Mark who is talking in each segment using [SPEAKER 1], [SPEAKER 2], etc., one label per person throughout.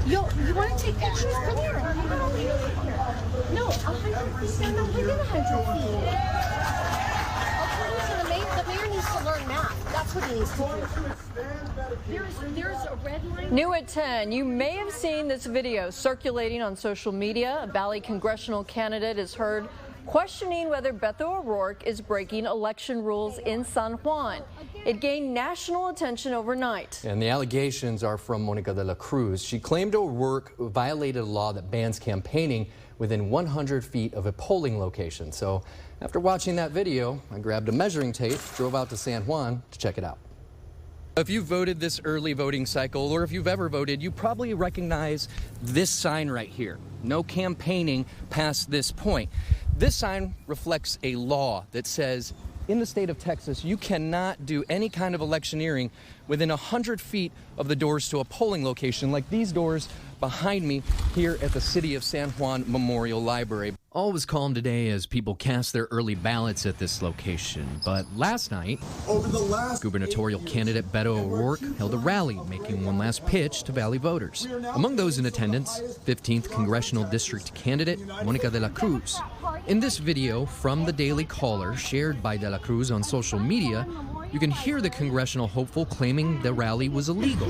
[SPEAKER 1] You want to take pictures? Come here. No, 100 feet. No, we did 100 feet. Okay, so the mayor needs to learn math. That's what he needs to do. There's a red line.
[SPEAKER 2] New at 10, you may have seen this video circulating on social media. A Valley congressional candidate is heard questioning whether Beto O'Rourke is breaking election rules in San Juan. It gained national attention overnight.
[SPEAKER 3] And the allegations are from Monica de la Cruz. She claimed O'Rourke violated a law that bans campaigning within 100 feet of a polling location. So after watching that video, I grabbed a measuring tape, drove out to San Juan to check it out. If you voted this early voting cycle, or if you've ever voted, you probably recognize this sign right here. No campaigning past this point. This sign reflects a law that says in the state of Texas, you cannot do any kind of electioneering within 100 feet of the doors to a polling location like these doors behind me here at the City of San Juan Memorial Library. All was calm today as people cast their early ballots at this location. But last night, gubernatorial candidate Beto O'Rourke held a rally, making one last pitch to Valley voters. Among those in attendance, 15th Congressional District candidate Monica de la Cruz. In this video from the Daily Caller shared by de la Cruz on social media, you can hear the congressional hopeful claiming the rally was illegal,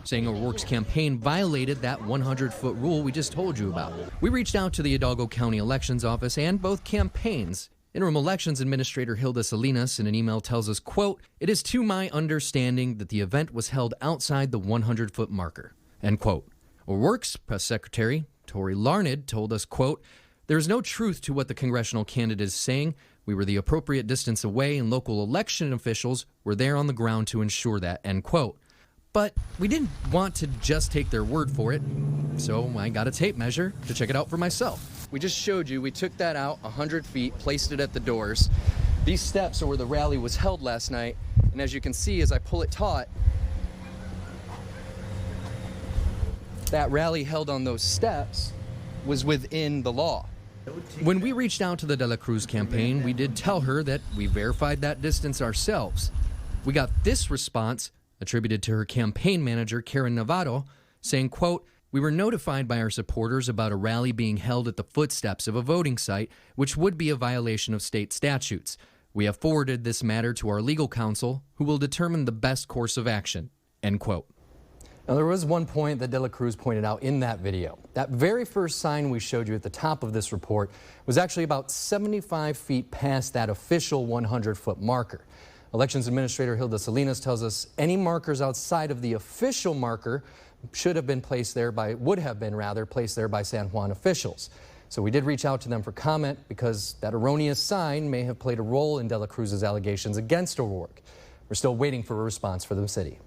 [SPEAKER 3] saying O'Rourke's campaign violated that 100-foot rule we just told you about. We reached out to the Hidalgo County Elections Office and both campaigns. Interim Elections Administrator Hilda Salinas in an email tells us, quote, "It is to my understanding that the event was held outside the 100-foot marker," end quote. O'Rourke's press secretary, Tori Larned, told us, quote, "There is no truth to what the congressional candidate is saying. We were the appropriate distance away and local election officials were there on the ground to ensure that," end quote. But we didn't want to just take their word for it, so I got a tape measure to check it out for myself. We just showed you, we took that out 100 feet, placed it at the doors. These steps are where the rally was held last night, and as you can see, as I pull it taut, that rally held on those steps was within the law. When we reached out to the De La Cruz campaign, we did tell her that we verified that distance ourselves. We got this response attributed to her campaign manager, Karen Navarro, saying, quote, "We were notified by our supporters about a rally being held at the footsteps of a voting site, which would be a violation of state statutes. We have forwarded this matter to our legal counsel, who will determine the best course of action," end quote. Now, there was one point that De La Cruz pointed out in that video. That very first sign we showed you at the top of this report was actually about 75 feet past that official 100-foot marker. Elections Administrator Hilda Salinas tells us any markers outside of the official marker would have been placed there by San Juan officials. So we did reach out to them for comment because that erroneous sign may have played a role in De La Cruz's allegations against O'Rourke. We're still waiting for a response from the city.